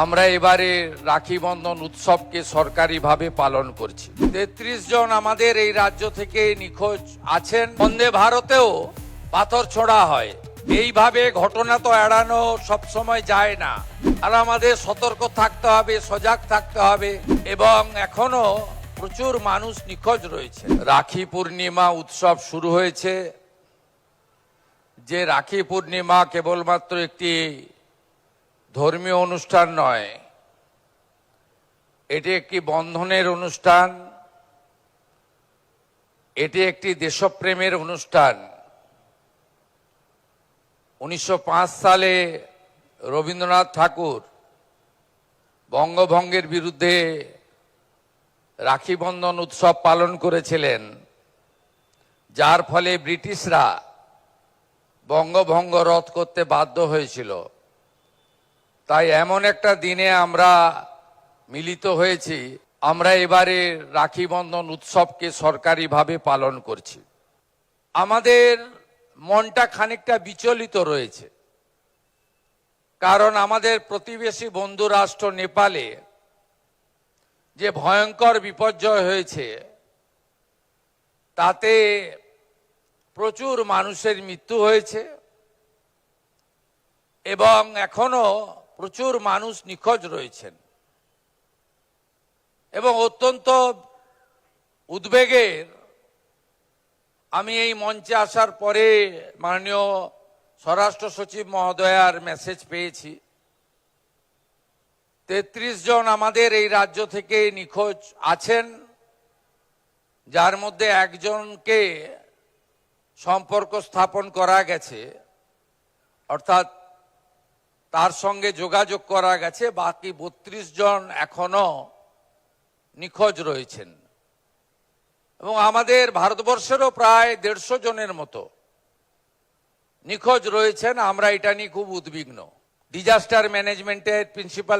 আমরা এবারে রাখি বন্ধন উৎসবকে সরকারিভাবে পালন করছি। ৩৩ জন আমাদের এই রাজ্য থেকে নিখোঁজ আছেন। বন্দে ভারতেও পাথর ছোড়া হয়। এইভাবে ঘটনা তো এড়ানো সবসময় যায় না, আর আমাদের সতর্ক থাকতে হবে, সজাগ থাকতে হবে। এবং এখনো প্রচুর মানুষ নিখোঁজ রয়েছে। রাখি পূর্ণিমা উৎসব শুরু হয়েছে। যে রাখি পূর্ণিমা কেবলমাত্র একটি ধর্মীয় অনুষ্ঠান নয়, এটি একটি বন্ধনের অনুষ্ঠান, এটি একটি দেশপ্রেমের অনুষ্ঠান। 1905 সালে রবীন্দ্রনাথ ঠাকুর বঙ্গভঙ্গের বিরুদ্ধে রাখি বন্ধন উৎসব পালন করেছিলেন, যার ফলে ব্রিটিশরা বঙ্গভঙ্গ রদ করতে বাধ্য হয়েছিল। তাই এমন একটা দিনে আমরা মিলিত হয়েছি। আমরা এবারে রাখি বন্ধন উৎসবকে সরকারিভাবে পালন করছি। আমাদের মনটা খানিকটা বিচলিত রয়েছে, কারণ আমাদের প্রতিবেশী বন্ধু রাষ্ট্র নেপালে যে ভয়ঙ্কর বিপর্যয় হয়েছে, তাতে প্রচুর মানুষের মৃত্যু হয়েছে এবং এখনো প্রচুর মানুষ নিখোঁজ রয়েছেন। এবং অত্যন্ত উদ্বেগের আমি এই মঞ্চে আসার পরে মাননীয় স্বরাষ্ট্র সচিব মহোদয়ার মেসেজ পেয়েছি। ৩৩ জন আমাদের এই রাজ্য থেকে নিখোঁজ আছেন, যার মধ্যে একজনকে সম্পর্ক স্থাপন করা গেছে, অর্থাৎ তার সঙ্গে যোগাযোগ করা গেছে। বাকি ৩২ জন এখনো নিখোঁজ রয়েছেন। এবং আমাদের ভারতবর্ষেরও প্রায় 150 জনের মতো নিখোঁজ রয়েছেন। আমরা এটা নিয়ে খুব উদ্বিগ্ন। ডিজাস্টার ম্যানেজমেন্টের প্রিন্সিপাল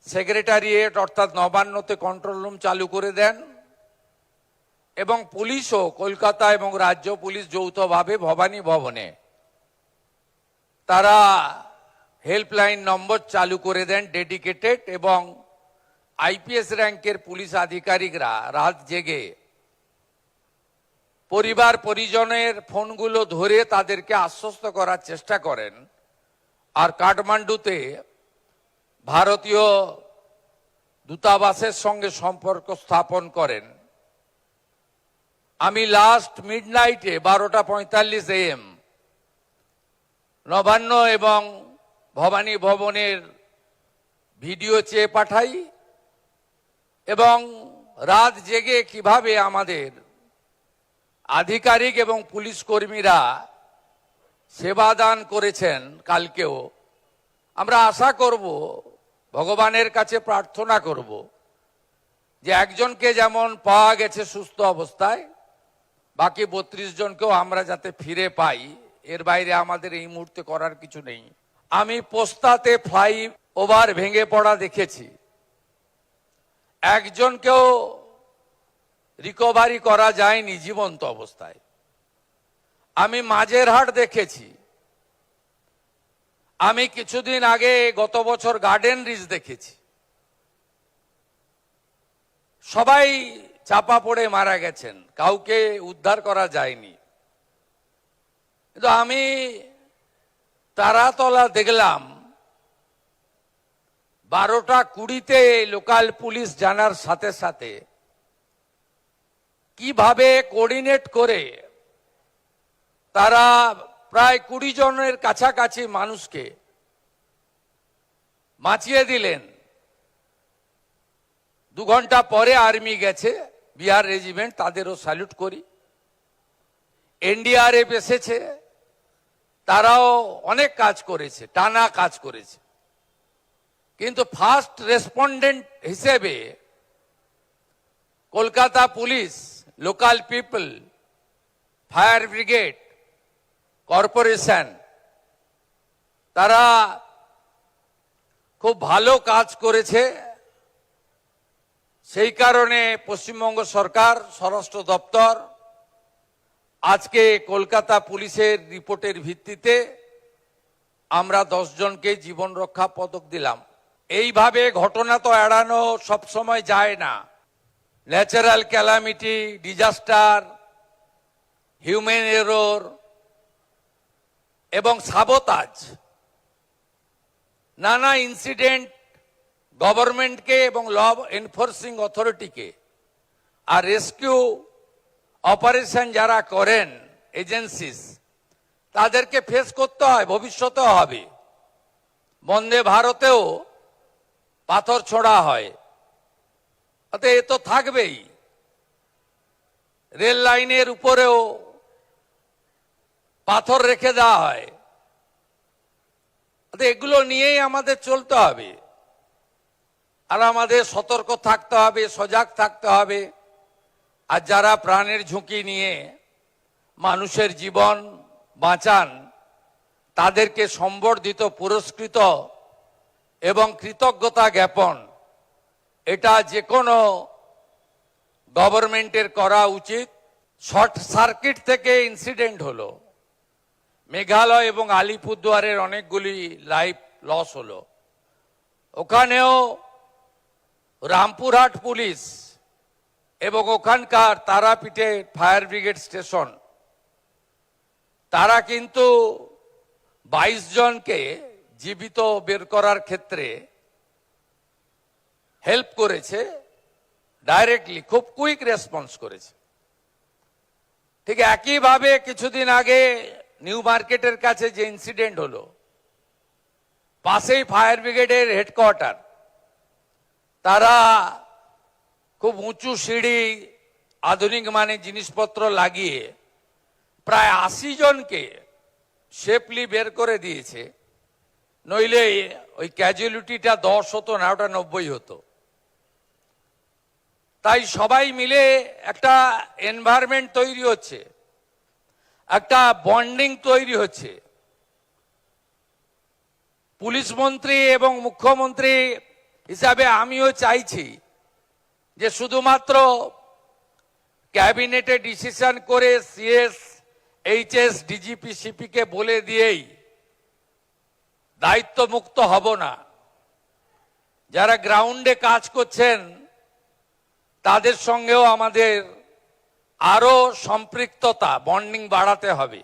সেক্রেটারিয়েট অর্থাৎ নবান্নতে কন্ট্রোল রুম চালু করে দেন এবং পুলিশও কলকাতা এবং রাজ্য পুলিশ যৌথভাবে ভবানী ভবনে তারা হেল্পলাইন নম্বর চালু করে দেন ডেডিকেটেড, এবং আইপিএস র্যাঙ্কের পুলিশ আধিকারিকরা রাত জেগে পরিবার পরিজনের ফোনগুলো ধরে তাদেরকে আশ্বস্ত করার চেষ্টা করেন। আর কাঠমান্ডুতে ভারতীয় দূতাবাসের সঙ্গে সম্পর্ক স্থাপন করেন। আমি লাস্ট মিডনাইটে 12:45 AM নবান্ন এবং ভবানী ভবনের ভিডিও চেয়ে পাঠাই এবং রাত জেগে কিভাবে আমাদের আধিকারিক এবং পুলিশ কর্মীরা সেবা দান করেছেন। কালকেও আমরা আশা করব, ভগবানের কাছে প্রার্থনা করব যে একজনকে যেমন পাওয়া গেছে সুস্থ অবস্থায়, বাকি 32 জনকেও আমরা যাতে ফিরে পাই। এর বাইরে আমাদের এই মুহূর্তে করার কিছু নেই। আমি পোস্তাতে ফ্লাইওভার ভেঙে পড়া দেখেছি, একজনকেও রিকভারি করা যায়নি জীবন্ত অবস্থায়। আমি মাঝেরহাট দেখেছি। আমি কিছুদিন আগে গত বছর গার্ডেন রিচ দেখেছি। সবাই চাপা পড়ে মারা গেছেন, কাউকে উদ্ধার করা যায়নি। কিন্তু আমি তারাতলা দেখলাম 12:20 লোকাল পুলিশ জানার সাথে সাথে কিভাবে কোঅর্ডিনেট করে তারা প্রায় 20 জনের কাছাকাছি মানুষকে বাঁচিয়ে দিলেন। 2 ঘন্টা পরে আর্মি গেছে, বিহার রেজিমেন্ট, তাদেরও স্যালুট করি। এনডিআরএফ এসেছে, তারাও অনেক কাজ করেছে, টানা কাজ করেছে। কিন্তু ফার্স্ট রেসপন্ডেন্ট হিসেবে Kolkata police, local people, fire brigade, corporation, তারা খুব ভালো কাজ করেছে। সেই কারণে পশ্চিমবঙ্গ সরকার, স্বরাষ্ট্র দপ্তর আজকে কলকাতা পুলিশের রিপোর্টের ভিত্তিতে আমরা 10 জনকে জীবন রক্ষা পদক দিলাম। এইভাবে ঘটনা তো এড়ানো সবসময় যায় না। Natural calamity, disaster, human error এবং সাবোতাজ, নানা ইনসিডেন্ট গভর্নমেন্টকে এবং ল এনফোর্সিং অথরিটিকে আর রেস্কিউ অপারেশন যারা করেন এজেন্সিস, তাদেরকে ফেস করতে হয়, ভবিষ্যতেও হবে। বন্দে ভারতেও পাথর ছোড়া হয়, অতএব এ তো থাকবেই। রেল লাইনের উপরেও পাথর রেখে দেওয়া হয়। এগুলো নিয়েই আমাদের চলতে হবে, আর আমাদের সতর্ক থাকতে হবে, সজাগ থাকতে হবে। আর যারা প্রাণের ঝুঁকি নিয়ে মানুষের জীবন বাঁচান, তাদেরকে সম্বর্ধিত, পুরস্কৃত এবং কৃতজ্ঞতা জ্ঞাপন, এটা যে কোনো গভর্নমেন্টের করা উচিত। শর্ট সার্কিট থেকে ইনসিডেন্ট হলো, মেঘালয় এবং আলিপুরদুয়ারের অনেকগুলি লাইফ লস হলো। ওখানেও রামপুরহাট পুলিশ এবং ওখানকার তারাপীঠে ফায়ার ব্রিগেড স্টেশন, তারা কিন্তু 22 জনকে জীবিত বের করার ক্ষেত্রে হেল্প করেছে, ডাইরেক্টলি খুব কুইক রেসপন্স করেছে। ঠিক একইভাবে কিছুদিন আগে নিউ মার্কেটের কাছে যে ইনসিডেন্ট হলো, পাশেই ফায়ার ব্রিগেডের হেডকোয়ার্টার, তারা খুব উঁচু সিঁড়ি, আধুনিক মানের জিনিসপত্র লাগিয়ে প্রায় 80 জনকে সেফলি বের করে দিয়েছে। নইলে ওই ক্যাজুয়ালিটিটা 10 হতো না, ওটা 90 হতো। তাই সবাই মিলে একটা এনভায়রনমেন্ট তৈরি হচ্ছে, একটা বন্ডিং তৈরি হচ্ছে। পুলিশ মন্ত্রী এবং মুখ্যমন্ত্রী হিসাবে আমিও চাইছি যে শুধুমাত্র ক্যাবিনেটে ডিসিশন করে সিএস, এইচএস, ডিজিপি, সিপিকে বলে দিয়েই দায়িত্ব মুক্ত হব না। যারা গ্রাউন্ডে কাজ করছেন তাদের সঙ্গেও আমাদের আরো সম্পৃক্ততা, বন্ডিং বাড়াতে হবে।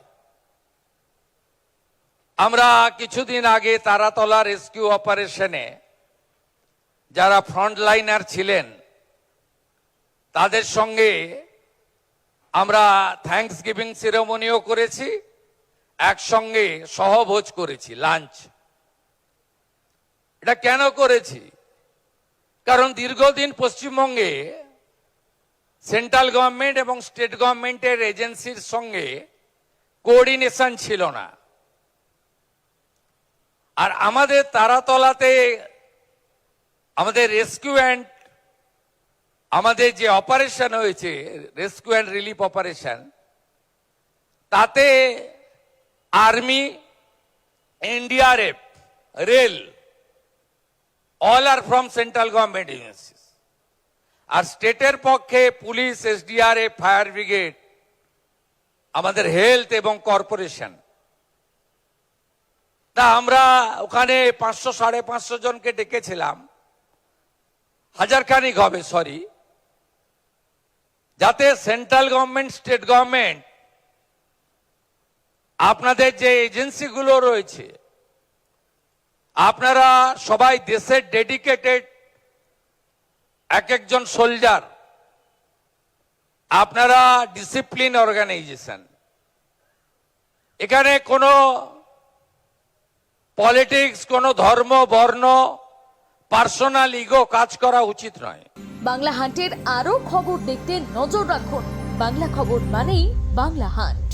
আমরা কিছুদিন আগে তারাতলা রেস্কিউ অপারেশনে যারা ফ্রন্টলাইনার ছিলেন তাদের সঙ্গে আমরা থ্যাঙ্কস গিভিং সেরেমনিও করেছি, একসঙ্গে সহভোজ করেছি, লাঞ্চ। এটা কেন করেছি? কারণ দীর্ঘদিন পশ্চিমবঙ্গে সেন্ট্রাল গভর্নমেন্ট এবং স্টেট গভর্নমেন্টের এজেন্সির সঙ্গে কোঅর্ডিনেশন ছিল না। আর আমাদের তারাতলাতে আমাদের রেস্কিউ অ্যান্ড আমাদের যে অপারেশন হয়েছে, রেস্কিউ অ্যান্ড রিলিফ অপারেশন, তাতে army, NDRF, rail, all are from central government agencies. আর স্টেটের পক্ষে পুলিশ, এসডিআরএফ, ফায়ার ব্রিগেড, আমাদের হেলথ এবং কর্পোরেশন। তা আমরা ওখানে 500-550 জনকে ডেকেছিলাম, হাজারখানিক হবে, সরি, যাতে সেন্ট্রাল গভর্নমেন্ট, স্টেট গভর্নমেন্ট, আপনাদের যে এজেন্সিগুলো রয়েছে, আপনারা সবাই দেশের ডেডিকেটেড এক একজন সোলজার, আপনারা ডিসিপ্লিন অর্গানাইজেশন। এখানে কোনো পলিটিক্স, কোনো ধর্ম, বর্ণ, পার্সোনাল ইগো কাজ করা উচিত নয়। বাংলা হান্টের আরো খবর দেখতে নজর রাখুন। বাংলা খবর মানেই বাংলা হান্ট।